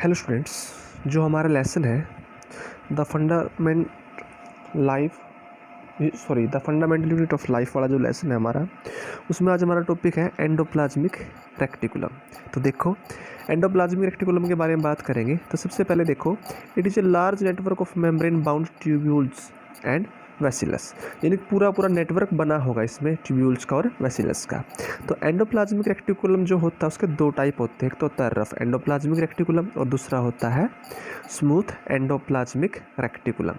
Hello students, जो हमारा lesson है the fundamental unit of life वाला जो लेसन है हमारा, उसमें आज हमारा टॉपिक है एंडोप्लाज्मिक रेक्टिकुलम। तो देखो, एंडोप्लाज्मिक रेक्टिकुलम के बारे में बात करेंगे तो सबसे पहले देखो, it is a large network of membrane bound tubules and vesicles, यानी पूरा नेटवर्क बना होगा इसमें ट्यूब्यूल्स का और वेसिलस का। तो एंडोप्लाज्मिक रेक्टिकुलम जो होता है उसके दो टाइप होते हैं, एक तो होता है रफ एंडोप्लाज्मिक रेक्टिकुलम और दूसरा होता है स्मूथ एंडोप्लाज्मिक रेक्टिकुलम।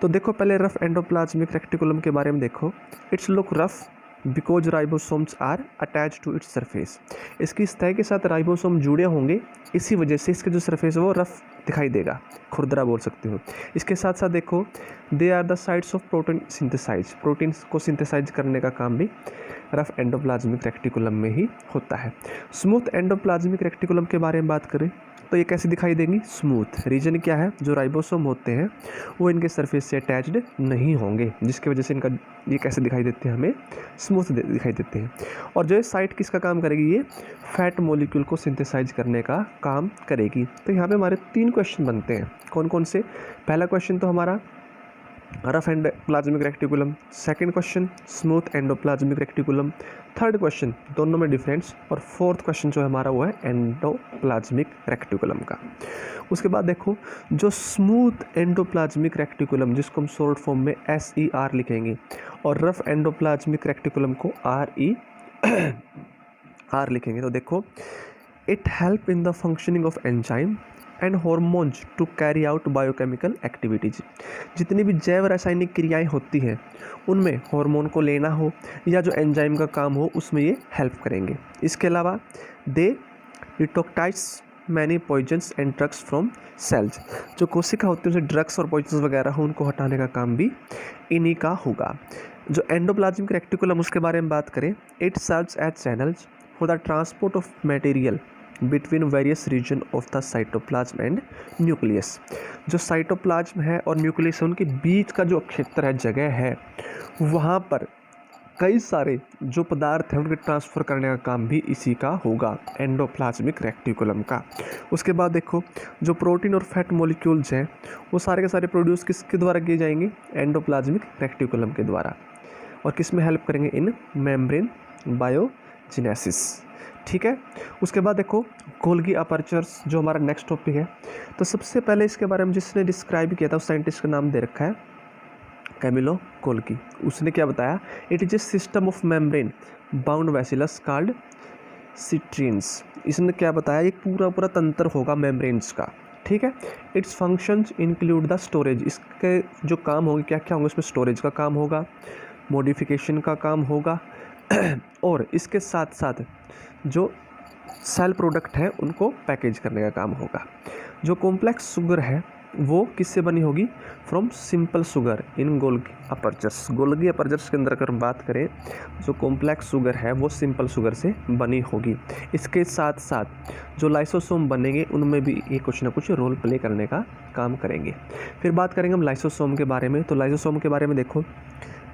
तो देखो, पहले रफ एंडोप्लाज्मिक रेक्टिकुलम के बारे में देखो। It's look rough because ribosomes are attach to its surface. इसकी सतह के साथ राइबोसोम जुड़े होंगे, इसी वजह से इसके जो सरफेस है वो रफ दिखाई देगा, खुरदरा बोल सकते हो। इसके साथ साथ देखो, they are the sites of protein synthesize, protein को सिंथेसाइज करने का काम भी रफ एंडोप्लाज्मिक रेक्टिकुलम में ही होता है। स्मूथ एंडोप्लाज्मिक रेक्टिकुलम के बारे में बात करें तो ये कैसे दिखाई देंगी? स्मूथ। रीजन क्या है? जो राइबोसोम होते हैं वो इनके सरफेस से अटैच्ड नहीं होंगे, जिसकी वजह से इनका ये कैसे दिखाई देते हैं? हमें स्मूथ दिखाई देते हैं। और जो ये साइट किसका काम करेगी? ये फैट मॉलिक्यूल को सिंथेसाइज करने का काम करेगी। तो यहाँ पे हमारे 3 क्वेश्चन बनते हैं। कौन कौन से? पहला क्वेश्चन तो हमारा rough endoplasmic reticulum, second question smooth endoplasmic reticulum, third question दोनों में डिफरेंस, और फोर्थ क्वेश्चन जो है हमारा वो है एंडोप्लाज्मिक रेक्टिकुलम का। उसके बाद देखो, जो स्मूथ एंडोप्लाज्मिक रेक्टिकुलम जिसको हम शॉर्ट फॉर्म में SER लिखेंगे, और रफ एंडोप्लाज्मिक रेक्टिकुलम को RER लिखेंगे। तो देखो, it help in the functioning of enzyme and hormones to carry out biochemical activities. जितनी भी जैव रासायनिक क्रियाएं होती हैं उनमें हार्मोन को लेना हो या जो एंजाइम का काम हो उसमें ये हेल्प करेंगे। इसके अलावा they detoxify many poisons and drugs from cells. जो कोशिका होती है उसे ड्रग्स और पॉइजन्स वगैरह हो उनको हटाने का काम भी इन्हीं का होगा। जो एंडोप्लाज्मिक रेक्टिकुलम उसके बारे में बात करें, it serves as channels for the transport of material between various region of the cytoplasm and nucleus. जो साइटोप्लाज्म है और न्यूक्लियस है उनके बीच का जो क्षेत्र है, जगह है, वहाँ पर कई सारे जो पदार्थ हैं उनके ट्रांसफ़र करने का काम भी इसी का होगा, एंडोप्लाज्मिक रेक्टिकुलम का। उसके बाद देखो, जो प्रोटीन और फैट मॉलिक्यूल्स हैं वो सारे के सारे प्रोड्यूस किसके द्वारा किए जाएंगे? एंडोप्लाज्मिक रेक्टिकुलम के द्वारा। और किस में हेल्प करेंगे? इन मेम्ब्रेन बायोजेनेसिस। ठीक है। उसके बाद देखो, गोल्गी अपर्चर्स जो हमारा नेक्स्ट टॉपिक है। तो सबसे पहले इसके बारे में जिसने डिस्क्राइब किया था उस साइंटिस्ट का नाम दे रखा है कैमिलो गोल्गी। उसने क्या बताया? It is a system of membrane bound vesicles called cisterns. इसने क्या बताया? एक पूरा तंत्र होगा मेम्ब्रेन्स का। ठीक है। It's functions include the storage. इसके जो काम होंगे क्या क्या होंगे? उसमें स्टोरेज का काम होगा, मॉडिफिकेशन का काम होगा, और इसके साथ साथ जो सेल प्रोडक्ट है उनको पैकेज करने का काम होगा। जो कॉम्प्लेक्स शुगर है वो किससे बनी होगी? From simple sugar in Golgi apertures. Golgi apertures के अंदर अगर हम बात करें, जो कॉम्प्लेक्स शुगर है वो सिंपल शुगर से बनी होगी। इसके साथ साथ जो लाइसोसोम बनेंगे उनमें भी ये कुछ ना कुछ रोल प्ले करने का काम करेंगे। फिर बात करेंगे हम लाइसोसोम के बारे में। तो लाइसोसोम के बारे में देखो,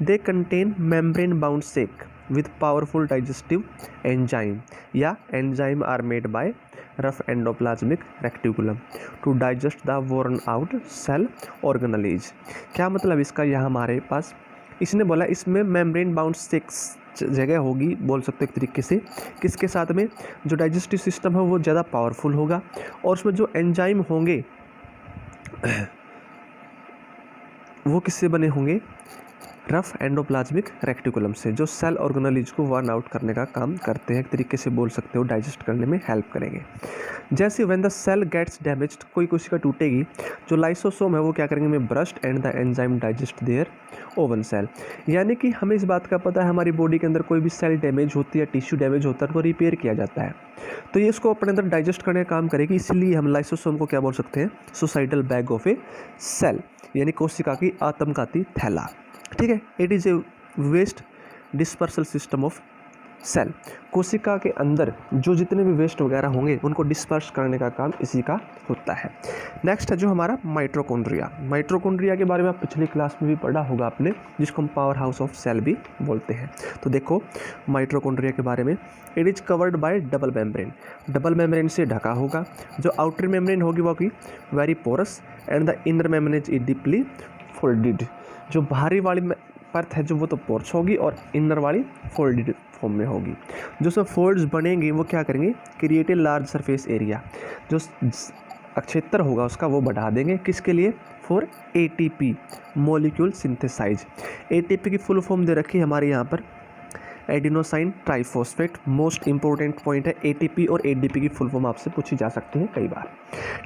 they contain membrane bound sac with powerful digestive enzyme या enzyme are made by rough endoplasmic reticulum to digest the worn out cell organelles। क्या मतलब इसका? यहाँ हमारे पास इसने बोला इसमें मेम्ब्रेन बाउंड सेक्स जगह होगी, बोल सकते एक तरीके से। किसके साथ में? जो डाइजेस्टिव सिस्टम है वो ज़्यादा पावरफुल होगा, और उसमें जो एंजाइम होंगे वो किससे बने होंगे? रफ एंडोप्लाज्मिक रेक्टिकुलम से, जो सेल ऑर्गेनेलिज को वर्न आउट करने का काम करते हैं, एक तरीके से बोल सकते हो डाइजेस्ट करने में हेल्प करेंगे। जैसे when the cell gets damaged, कोई कोशिका टूटेगी, जो लाइसोसोम है वो क्या करेंगे? May burst and the enzyme digest their own cell. यानी कि हमें इस बात का पता है, हमारी बॉडी के अंदर कोई भी सेल डैमेज होती है, टिश्यू डैमेज होता है, उनको रिपेयर किया जाता है, तो ये इसको अपने अंदर डाइजेस्ट करने का काम करेगी। इसलिए हम लाइसोसोम को क्या बोल सकते हैं? Suicidal bag of a cell, यानी कोशिका की आत्मघाती थैला। ठीक है। It is a waste dispersal system of cell, कोशिका के अंदर जो जितने भी वेस्ट वगैरह होंगे उनको डिस्पर्स करने का काम इसी का होता है। नेक्स्ट है जो हमारा माइटोकॉन्ड्रिया। माइटोकॉन्ड्रिया के बारे में आप पिछली क्लास में भी पढ़ा होगा आपने, जिसको हम पावर हाउस ऑफ सेल भी बोलते हैं। तो देखो माइटोकॉन्ड्रिया के बारे में, it is covered by double membrane, double membrane से ढका होगा। जो आउटर मेम्ब्रेन होगी वो की very porous and the inner membrane is deeply folded. जो बाहरी वाली परत है जो वो तो पोर्स होगी और इनर वाली फोल्डेड फॉर्म में होगी। जो सब फोल्ड्स बनेंगे वो क्या करेंगे, create a large surface area, जो क्षेत्र होगा उसका वो बढ़ा देंगे। किसके लिए, for ATP molecule synthesize. ATP की फुल फॉर्म दे रखी है हमारे यहाँ पर adenosine triphosphate. Most important point है, एटीपी और एडीपी की फुल फॉर्म आपसे पूछी जा सकती है कई बार।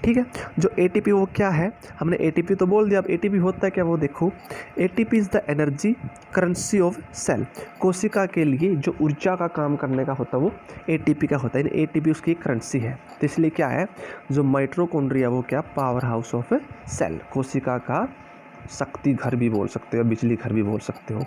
ठीक है, जो एटीपी वो क्या है, हमने एटीपी तो बोल दिया, अब एटीपी होता है क्या वो देखो। ATP is the energy currency of cell. कोशिका के लिए जो ऊर्जा का काम करने का होता है वो एटीपी का होता है, एटीपी उसकी करेंसी है। तो इसलिए क्या है, जो माइटोकॉन्ड्रिया वो क्या, पावर हाउस ऑफ सेल, कोशिका का शक्ति घर भी बोल सकते हो, बिजली घर भी बोल सकते हो।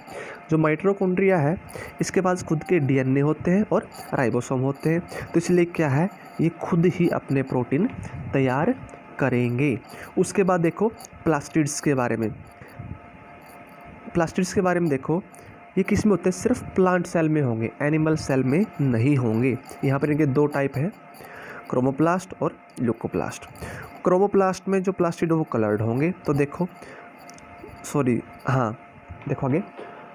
जो माइटोकॉन्ड्रिया है इसके पास खुद के डीएनए होते हैं और राइबोसोम होते हैं। तो इसलिए क्या है, ये खुद ही अपने प्रोटीन तैयार करेंगे। उसके बाद देखो प्लास्टिड्स के बारे में। प्लास्टिड्स के बारे में देखो, ये किस में होते हैं, सिर्फ प्लांट सेल में होंगे, एनिमल सेल में नहीं होंगे। यहाँ पर इनके दो टाइप है, क्रोमोप्लास्ट और ल्यूकोप्लास्ट। क्रोमोप्लास्ट में जो प्लास्टिड वो कलर्ड होंगे। तो देखो देखो आगे,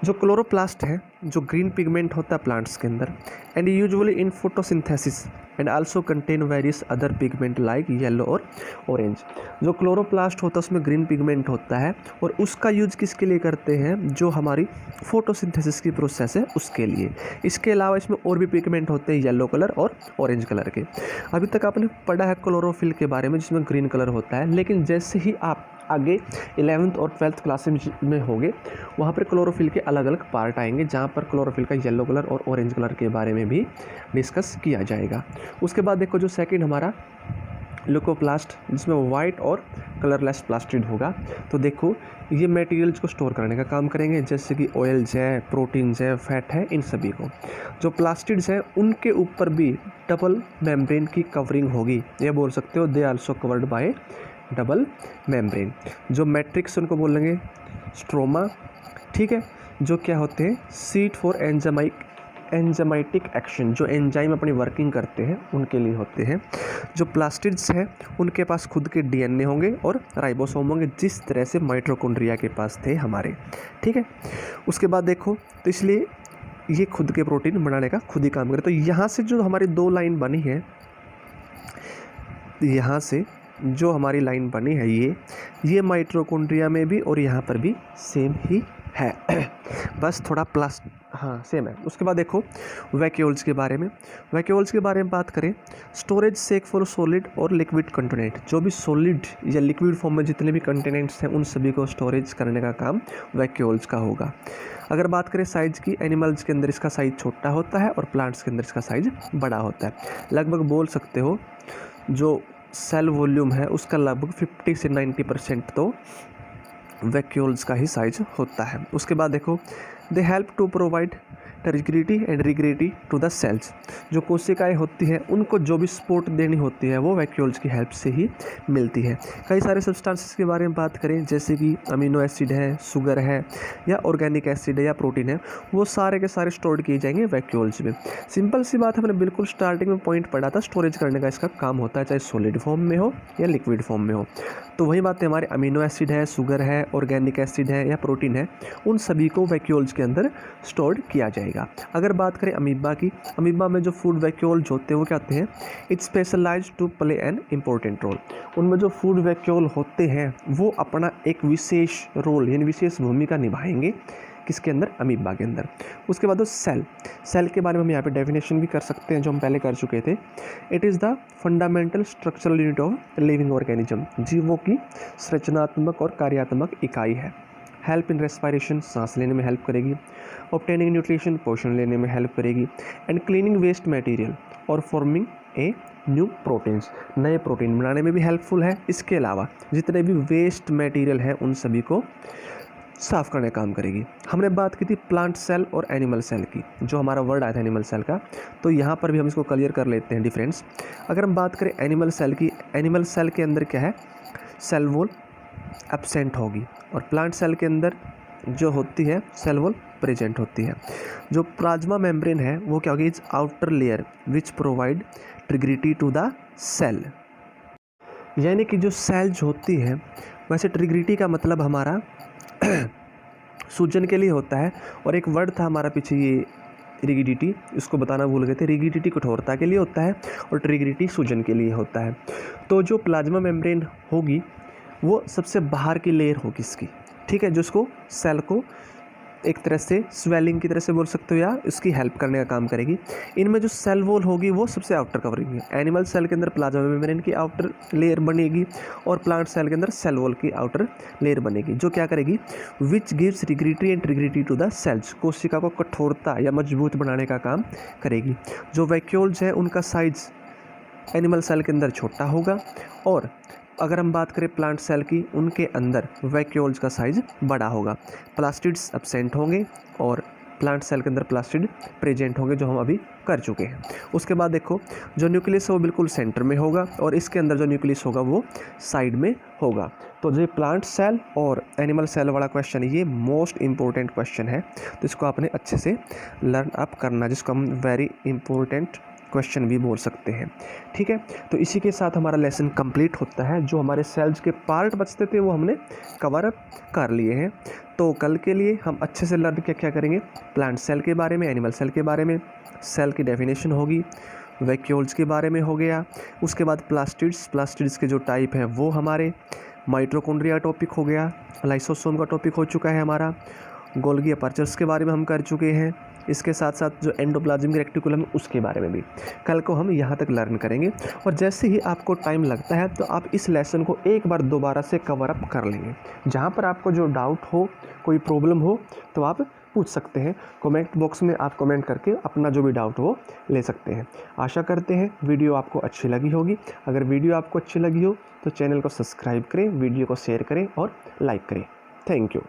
जो क्लोरोप्लास्ट है जो ग्रीन पिगमेंट होता है प्लांट्स के अंदर, and usually in photosynthesis and also contain various other pigment like yellow और ऑरेंज। जो क्लोरोप्लास्ट होता है उसमें ग्रीन पिगमेंट होता है और उसका यूज किसके लिए करते हैं, जो हमारी फोटोसिंथेसिस की प्रोसेस है उसके लिए। इसके अलावा इसमें और भी पिगमेंट होते हैं येलो कलर और ऑरेंज कलर के। अभी तक आपने पढ़ा है क्लोरोफिल के बारे में जिसमें ग्रीन कलर होता है, लेकिन जैसे ही आप आगे 11th और 12th क्लास में होंगे वहाँ पर क्लोरोफिल के अलग अलग पार्ट आएंगे, जहाँ पर क्लोरोफिल का येलो कलर और ऑरेंज कलर के बारे में भी डिस्कस किया जाएगा। उसके बाद देखो जो सेकंड हमारा ल्यूकोप्लास्ट, जिसमें वाइट और कलरलेस प्लास्टिड होगा। तो देखो ये मटेरियल्स को स्टोर करने का काम करेंगे, जैसे कि ऑयल्स है, प्रोटीन्स है, फैट है, इन सभी को। जो प्लास्टिड्स हैं उनके ऊपर भी डबल मेम्ब्रेन की कवरिंग होगी, ये बोल सकते हो they also covered by double membrane. जो मैट्रिक्स उनको बोलेंगे स्ट्रोमा। ठीक है, जो क्या होते हैं, सीट फॉर एंजाइमेटिक एक्शन, जो एंजाइम अपनी वर्किंग करते हैं उनके लिए होते हैं। जो प्लास्टिड्स हैं उनके पास खुद के डीएनए होंगे और राइबोसोम होंगे, जिस तरह से माइटोकॉन्ड्रिया के पास थे हमारे। ठीक है, उसके बाद देखो तो इसलिए ये खुद के प्रोटीन बनाने का खुद ही काम करे। तो यहाँ से जो हमारी दो लाइन बनी है, यहाँ से जो हमारी लाइन बनी है ये माइटोकॉन्ड्रिया में भी और यहाँ पर भी सेम ही है बस थोड़ा सेम है। उसके बाद देखो वैक्यूल्स के बारे में। वैक्यूल्स के बारे में बात करें, स्टोरेज सेक फॉर सॉलिड और लिक्विड कंटेनेंट। जो भी सॉलिड या लिक्विड फॉर्म में जितने भी कंटेनेंट्स हैं उन सभी को स्टोरेज करने का काम वैक्यूल्स का होगा। अगर बात करें साइज़ की, एनिमल्स के अंदर इसका साइज़ छोटा होता है और प्लांट्स के अंदर इसका साइज़ बड़ा होता है। लगभग बोल सकते हो जो सेल वॉल्यूम है उसका लगभग 50 से 90% तो वैक्यूल्स का ही साइज होता है। उसके बाद देखो they help to provide turgidity and rigidity to the cells. जो कोशिकाएं होती हैं उनको जो भी सपोर्ट देनी होती है वो वैक्यूल्स की हेल्प से ही मिलती है। कई सारे सब्सटेंसेस के बारे में बात करें, जैसे कि अमीनो एसिड है, शुगर है या ऑर्गेनिक एसिड है या प्रोटीन है, वो सारे के सारे स्टोर किए जाएंगे वैक्यूल्स में। सिंपल सी बात, हमने बिल्कुल स्टार्टिंग में पॉइंट पढ़ा था, स्टोरेज करने का इसका काम होता है, चाहे सॉलिड फॉर्म में हो या लिक्विड फॉर्म में हो। तो वही बातें हमारे अमीनो एसिड है, शुगर है, ऑर्गेनिक एसिड है या प्रोटीन है, उन सभी को वैक्यूल्स के अंदर स्टोर्ड किया जाएगा। अगर बात करें अमीबा की, अमीबा में जो फूड वैक्यूल्स होते हैं वो क्या होते हैं, it's specialized to play an important role. उनमें जो फूड वैक्यूल होते हैं वो अपना एक विशेष रोल यानी विशेष भूमिका निभाएंगे, किसके अंदर, अमीबा के अंदर। उसके बाद सेल के बारे में हम यहाँ पे डेफिनेशन भी कर सकते हैं जो हम पहले कर चुके थे। It is the fundamental structural unit of living organism. जीवों की संरचनात्मक और कार्यात्मक इकाई है। हेल्प इन रेस्पिरेशन, सांस लेने में हेल्प करेगी। ऑब्टेनिंग न्यूट्रिशन, पोषण लेने में हेल्प करेगी। एंड क्लीनिंग वेस्ट मटेरियल और फॉर्मिंग ए न्यू प्रोटीन्स, नए प्रोटीन बनाने में भी हेल्पफुल है। इसके अलावा जितने भी वेस्ट मटेरियल हैं उन सभी को साफ करने का काम करेगी। हमने बात की थी प्लांट सेल और एनिमल सेल की, जो हमारा वर्ड आया था एनिमल सेल का, तो यहाँ पर भी हम इसको क्लियर कर लेते हैं डिफरेंस। अगर हम बात करें एनिमल सेल की, एनिमल सेल के अंदर क्या है, सेल वॉल एब्सेंट होगी और प्लांट सेल के अंदर जो होती है सेल वॉल प्रेजेंट होती है। जो प्लाज्मा मेम्ब्रेन है वो क्या होगी, is outer layer which provide turgidity to the cell. यानी कि जो सेल्स होती है, वैसे ट्रिग्रिटी का मतलब हमारा सूजन के लिए होता है, और एक वर्ड था हमारा पीछे ये रिगिडिटी, इसको बताना भूल गए थे। रिगिडिटी कठोरता के लिए होता है और ट्रिग्रिटी सूजन के लिए होता है। तो जो प्लाज्मा मेम्ब्रेन होगी वो सबसे बाहर की लेयर होगी इसकी, ठीक है, जो इसको सेल को एक तरह से स्वेलिंग की तरह से बोल सकते हो या इसकी हेल्प करने का काम करेगी। इनमें जो सेल वॉल होगी वो सबसे आउटर कवरिंग है। एनिमल सेल के अंदर प्लाज्मा मेम्ब्रेन की आउटर लेयर बनेगी और प्लांट सेल के अंदर सेल वॉल की आउटर लेयर बनेगी, जो क्या करेगी, which gives rigidity and turgidity to the cells, कोशिका को कठोरता या मजबूत बनाने का काम करेगी। जो वैक्यूल्स हैं उनका साइज एनिमल सेल के अंदर छोटा होगा, और अगर हम बात करें प्लांट सेल की, उनके अंदर वैक्यूल्स का साइज बड़ा होगा। प्लास्टिड्स एब्सेंट होंगे और प्लांट सेल के अंदर प्लास्टिड प्रेजेंट होंगे, जो हम अभी कर चुके हैं। उसके बाद देखो जो न्यूक्लियस है वो बिल्कुल सेंटर में होगा और इसके अंदर जो न्यूक्लियस होगा वो साइड में होगा। तो जो प्लांट सेल और एनिमल सेल वाला क्वेश्चन है ये मोस्ट इंपॉर्टेंट क्वेश्चन है, तो इसको आपने अच्छे से लर्न अप करना, जिसको हम वेरी इंपॉर्टेंट क्वेश्चन भी बोल सकते हैं, ठीक है। तो इसी के साथ हमारा लेसन कंप्लीट होता है। जो हमारे सेल्स के पार्ट बचते थे वो हमने कवर अप कर लिए हैं। तो कल के लिए हम अच्छे से लर्न क्या करेंगे, प्लांट सेल के बारे में, एनिमल सेल के बारे में, सेल की डेफिनेशन होगी, वैक्यूल्स के बारे में हो गया। उसके बाद प्लास्टिड्स के जो टाइप हैं वो हमारे, माइटोकॉन्ड्रिया टॉपिक हो गया, लाइसोसोम का टॉपिक हो चुका है हमारा, गोल्गी अपर्चर्स के बारे में हम कर चुके हैं। इसके साथ साथ जो एंडोप्लाज्मिक रेक्टिकुलम है उसके बारे में भी कल को हम यहाँ तक लर्न करेंगे। और जैसे ही आपको टाइम लगता है तो आप इस लेसन को एक बार दोबारा से कवर अप कर लेंगे। जहाँ पर आपको जो डाउट हो, कोई प्रॉब्लम हो, तो आप पूछ सकते हैं। कमेंट बॉक्स में आप कमेंट करके अपना जो भी डाउट हो ले सकते हैं। आशा करते हैं वीडियो आपको अच्छी लगी होगी। अगर वीडियो आपको अच्छी लगी हो तो चैनल को सब्सक्राइब करें, वीडियो को शेयर करें और लाइक करें। Thank you.